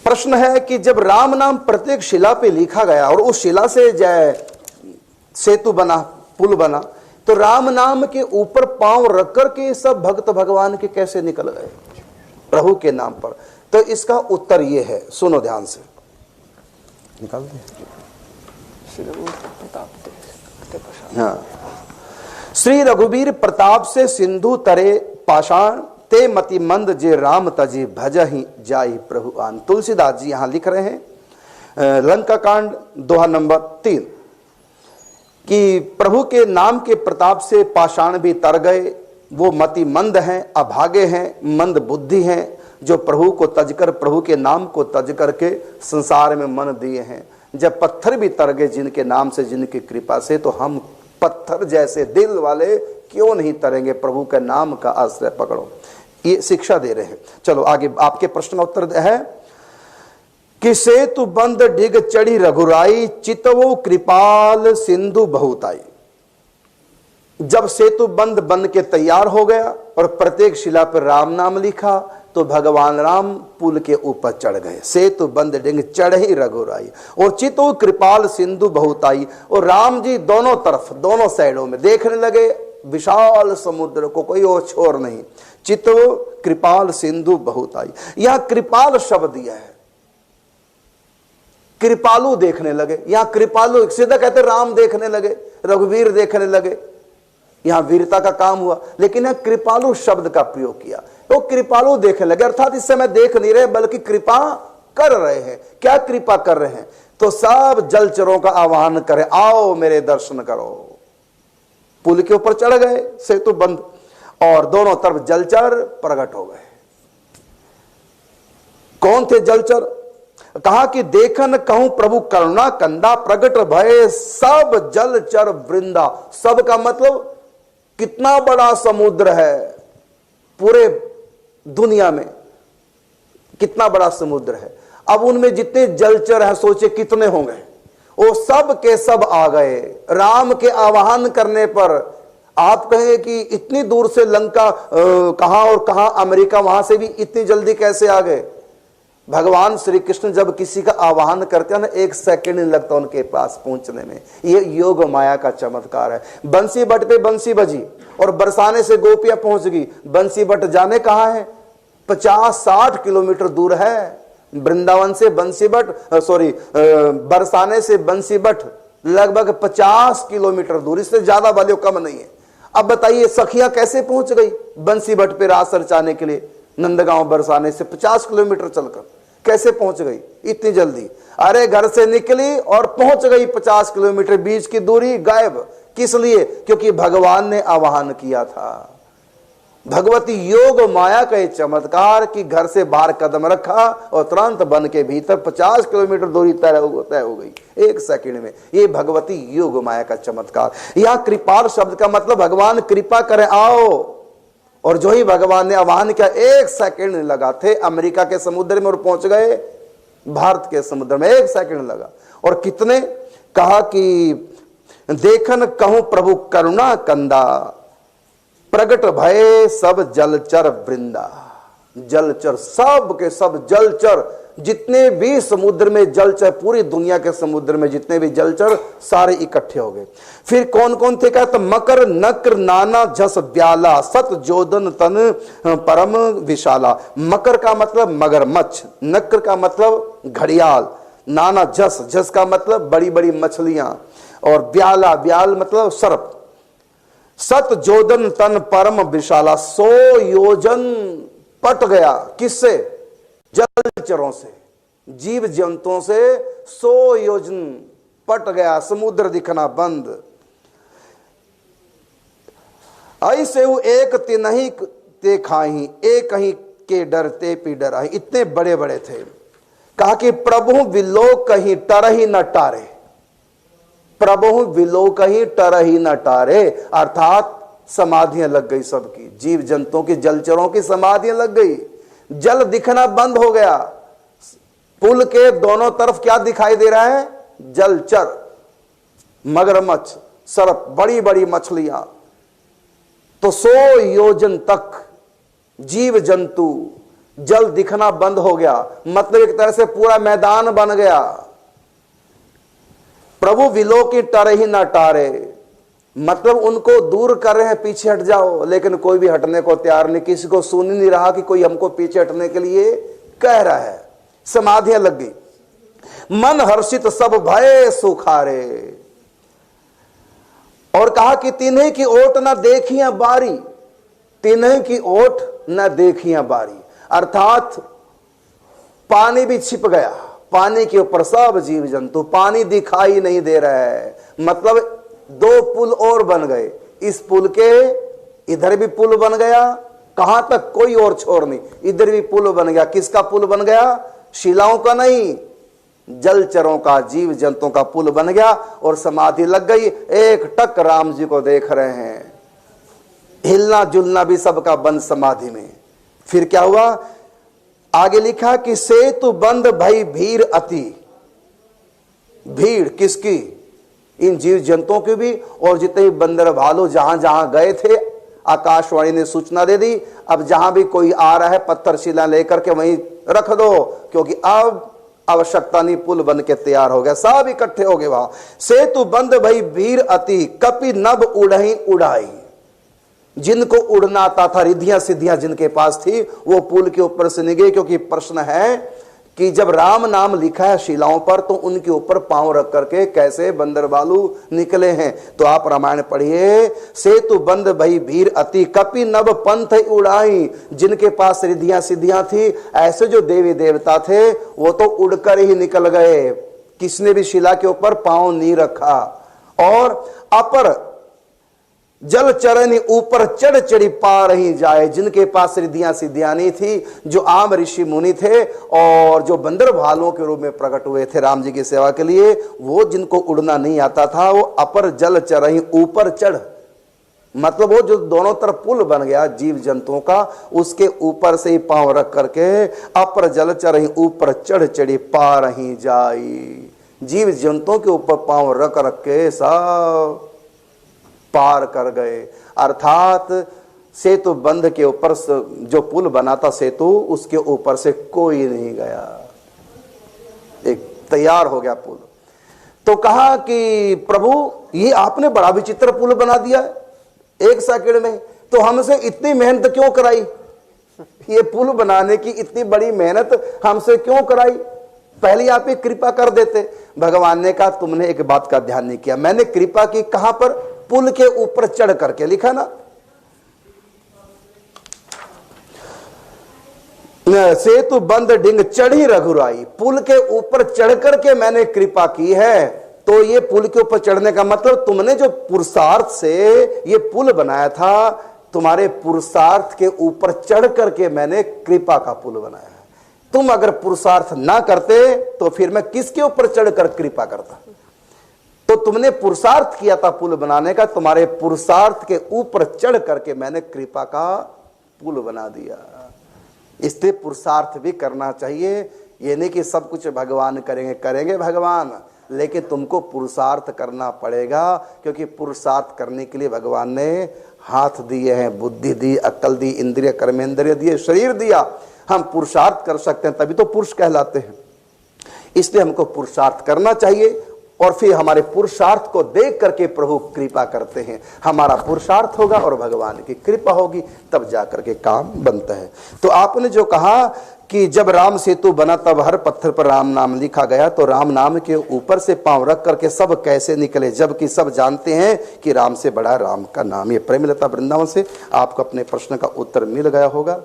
प्रश्न है कि जब राम नाम प्रत्येक शिला पे लिखा गया और उस शिला से सेतु बना, पुल बना, तो राम नाम के ऊपर पांव रख कर के सब भक्त भगवान के कैसे निकल गए प्रभु के नाम पर? तो इसका उत्तर यह है, सुनो ध्यान से, निकाल दे। हाँ, श्री रघुवीर प्रताप से सिंधु तरे पाषाण, ते मति मंद जे राम तजी भजहि जाई प्रभु आन। तुलसीदास जी यहां लिख रहे हैं लंका कांड दोहा नंबर 3 कि प्रभु के नाम के प्रताप से पाषाण भी तर गए, वो मति मंद हैं, अभागे हैं, मंद बुद्धि हैं, जो प्रभु को तजकर, प्रभु के नाम को तज करके संसार में मन दिए हैं। जब पत्थर भी तर गए जिनके नाम से, जिनकी कृपा से, तो हम पत्थर जैसे दिल वाले क्यों नहीं तरेंगे? प्रभु के नाम का आश्रय पकड़ो, ये शिक्षा दे रहे हैं। चलो आगे, आपके प्रश्न का उत्तर है कि सेतु बंद डिग चढ़ी रघुराई, चितवो कृपाल सिंधु बहुताई। जब सेतु बंद बन के तैयार हो गया और प्रत्येक शिला पर राम नाम लिखा, तो भगवान राम पुल के ऊपर चढ़ गए। सेतु बंद डिग चढ़ी रघुराई और चितो कृपाल सिंधु बहुताई, और राम जी दोनों तरफ, दोनों साइडों में देखने लगे विशाल समुद्र को, कोई और छोर नहीं। चितो कृपाल सिंधु बहुताई, यहां कृपाल शब्द दिया है। कृपालु देखने लगे, यहां कृपालु सीधा कहते राम देखने लगे, रघुवीर देखने लगे, यहां वीरता का काम हुआ, लेकिन यहां कृपालु शब्द का प्रयोग किया। तो कृपालु देखने लगे, अर्थात इस समय देख नहीं रहे बल्कि कृपा कर रहे हैं। क्या कृपा कर रहे हैं? तो सब जलचरों का आह्वान करें, आओ मेरे दर्शन करो। पुल के ऊपर चढ़ गए, सेतु बंद, और दोनों तरफ जलचर प्रकट हो गए। कौन थे जलचर? कहा कि देखन कहूं प्रभु करुणा कंदा, प्रकट भय सब जलचर वृंदा। सब का मतलब कितना बड़ा समुद्र है, पूरे दुनिया में कितना बड़ा समुद्र है। अब उनमें जितने जलचर हैं सोचे कितने होंगे, वो सब के सब आ गए राम के आह्वान करने पर। आप कहें कि इतनी दूर से लंका कहां और कहां, अमेरिका, वहां से भी इतनी जल्दी कैसे आ गए? भगवान श्री कृष्ण जब किसी का आह्वान करते हैं ना, 1 सेकंड नहीं लगता उनके पास पहुंचने में। ये योग माया का चमत्कार है। बंसी बट पे बंसी बजी और बरसाने से गोपियां पहुंच गई। बंसी बट जाने कहां है? 50-60 किलोमीटर दूर है। वृंदावन से बंसी बट, बरसाने से बंसी बट लगभग 50 किलोमीटर दूर, इससे ज्यादा वाले कम नहीं है। अब बताइए सखियां कैसे पहुंच गई बंसी बट पे रास रचाने के लिए? नंदगांव बरसाने से 50 किलोमीटर चलकर कैसे पहुंच गई इतनी जल्दी? अरे घर से निकली और पहुंच गई 50 किलोमीटर, बीच की दूरी गायब। किस लिए? क्योंकि भगवान ने आह्वान किया था। भगवती योग माया का एक चमत्कार कि घर से बाहर कदम रखा और तुरंत बन के भीतर 50 किलोमीटर दूरी तय हो गई 1 सेकंड में। ये भगवती योग माया का चमत्कार। यहां कृपाल शब्द का मतलब भगवान कृपा करें, आओ। और जो ही भगवान ने आह्वान किया, 1 सेकंड लगा, थे अमेरिका के समुद्र में और पहुंच गए भारत के समुद्र में, 1 सेकंड लगा। और कितने? कहा कि देखन कहूं प्रभु करुणा कंदा, प्रगट भय सब जलचर वृंदा। जलचर, सब के सब जलचर, जितने भी समुद्र में जलचर, पूरी दुनिया के समुद्र में जितने भी जलचर, सारे इकट्ठे हो गए। फिर कौन कौन थे? कहते मकर नक्र नाना झस ब्याला, सत जोदन तन परम विशाला। मकर का मतलब मगरमच्छ, नक्र का मतलब घड़ियाल, नाना झस, झस का मतलब बड़ी बड़ी मछलियां, और ब्याला, ब्याल मतलब सर्प। सत जोदन तन परम विशाला, 100 योजन पट गया। किससे? जलचरों से, जीव जंतुओं से 100 योजन पट गया, समुद्र दिखना बंद। ऐसे वो एक तिनहि ते खाही, एक ही के डरते पी डराही। इतने बड़े बड़े थे। कहा कि प्रभु विलोक कहीं टरही न टारे, प्रभु विलोक कहीं टरही न टारे। अर्थात समाधियां लग गई सबकी, जीव जंतुओं की, जलचरों की समाधियां लग गई। जल दिखना बंद हो गया। पुल के दोनों तरफ क्या दिखाई दे रहा है? जलचर, मगरमच्छ, सर्प, बड़ी बड़ी मछलियां। तो 100 योजन तक जीव जंतु जल दिखना बंद हो गया, मतलब एक तरह से पूरा मैदान बन गया। प्रभु विलो की टर ही ना टारे, मतलब उनको दूर कर रहे हैं, पीछे हट जाओ, लेकिन कोई भी हटने को तैयार नहीं, किसी को सुन ही नहीं रहा कि कोई हमको पीछे हटने के लिए कह रहा है। समाधियां लग गई, मन हर्षित सब भय सुखारे, और कहा कि तिन्हीं की ओट न देखिया बारी, तिन्हीं की ओट न देखिया बारी, अर्थात पानी भी छिप गया, पानी के ऊपर सब जीव जंतु, पानी दिखाई नहीं दे रहा है, मतलब दो पुल और बन गए, इस पुल के इधर भी पुल बन गया, कहां तक कोई और छोर नहीं, इधर भी पुल बन गया। किसका पुल बन गया? शिलाओं का नहीं, जलचरों का, जीव जंतुओं का पुल बन गया, और समाधि लग गई। एक टक राम जी को देख रहे हैं, हिलना जुलना भी सबका बंद समाधि में। फिर क्या हुआ? आगे लिखा कि सेतु बंद भई भीड़ अति, भीड़ किसकी? इन जीव जंतुओं की भी, और जितने बंदर भालू जहां जहां गए थे, आकाशवाणी ने सूचना दे दी, अब जहां भी कोई आ रहा है पत्थर शिला लेकर के वहीं रख दो, क्योंकि अब आवश्यकता नहीं, पुल बन के तैयार हो गया, सब इकट्ठे हो गए वहां। सेतु बंद भई भीड़ अति, कपि नभ उड़ही उड़ाई, जिनको उड़ना आता था, रिद्धियां सिद्धियां जिनके पास थी, वो पुल के ऊपर से नहीं गए। क्योंकि प्रश्न है कि जब राम नाम लिखा है शिलाओं पर, तो उनके ऊपर पांव रख करके कैसे बंदर बालू निकले हैं? तो आप रामायण पढ़िए। सेतु बंद भई भीड़ अति, कपि नभ पंथ उड़ाई, जिनके पास रिद्धियां सिद्धियां थी, ऐसे जो देवी देवता थे, वो तो उड़कर ही निकल गए, किसने भी शिला के ऊपर पांव नहीं रखा। और अपर जल चरनी ऊपर चढ़ चढ़ी पा रही जाए, जिनके पास रिद्धियां सिद्धियां नहीं थी, जो आम ऋषि मुनि थे और जो बंदर भालुओं के रूप में प्रकट हुए थे राम जी की सेवा के लिए, वो जिनको उड़ना नहीं आता था, वो अपर जल चरही ऊपर चढ़, मतलब वो जो दोनों तरफ पुल बन गया जीव जंतुओं का, उसके ऊपर से ही पांव रख करके अपर जल चरही ऊपर चढ़ चढ़ी पा रही जाई, जीव जंतुओं के ऊपर पांव रख रख के सब पार कर गए। अर्थात सेतु बंध के ऊपर जो पुल बना था सेतु, उसके ऊपर से कोई नहीं गया, एक तैयार हो गया पुल। तो कहा कि प्रभु ये आपने बड़ा विचित्र पुल बना दिया एक सेकंड में, तो हमसे इतनी मेहनत क्यों कराई? ये पुल बनाने की इतनी बड़ी मेहनत हमसे क्यों कराई? पहले आप ही कृपा कर देते। भगवान ने कहा तुमने एक बात का ध्यान नहीं किया, मैंने कृपा की कहां पर? पुल के ऊपर चढ़ करके, लिखा ना, सेतु बंद डिंग चढ़ी रघुराई, पुल के ऊपर चढ़ करके मैंने कृपा की है। तो ये पुल के ऊपर चढ़ने का मतलब तुमने जो पुरुषार्थ से ये पुल बनाया था, तुम्हारे पुरुषार्थ के ऊपर चढ़ करके मैंने कृपा का पुल बनाया है। तुम अगर पुरुषार्थ ना करते तो फिर मैं किसके ऊपर चढ़कर कृपा करता? तो तुमने पुरुषार्थ किया था पुल बनाने का, तुम्हारे पुरुषार्थ के ऊपर चढ़ करके मैंने कृपा का पुल बना दिया। इसलिए पुरुषार्थ भी करना चाहिए, ये नहीं कि सब कुछ भगवान करेंगे, करेंगे भगवान, लेकिन तुमको पुरुषार्थ करना पड़ेगा, क्योंकि पुरुषार्थ करने के लिए भगवान ने हाथ दिए हैं, बुद्धि दी, अक्ल दी, इंद्रिय कर्मेंद्रिय दिए, शरीर दिया। हम पुरुषार्थ कर सकते हैं, तभी तो पुरुष कहलाते हैं। इसलिए हमको पुरुषार्थ करना चाहिए, और फिर हमारे पुरुषार्थ को देख करके प्रभु कृपा करते हैं। हमारा पुरुषार्थ होगा और भगवान की कृपा होगी, तब जाकर के काम बनता है। तो आपने जो कहा कि जब राम सेतु बना तब हर पत्थर पर राम नाम लिखा गया, तो राम नाम के ऊपर से पांव रख करके सब कैसे निकले, जबकि सब जानते हैं कि राम से बड़ा राम का नाम। ये प्रेमलता वृंदावन से आपको अपने प्रश्न का उत्तर मिल गया होगा।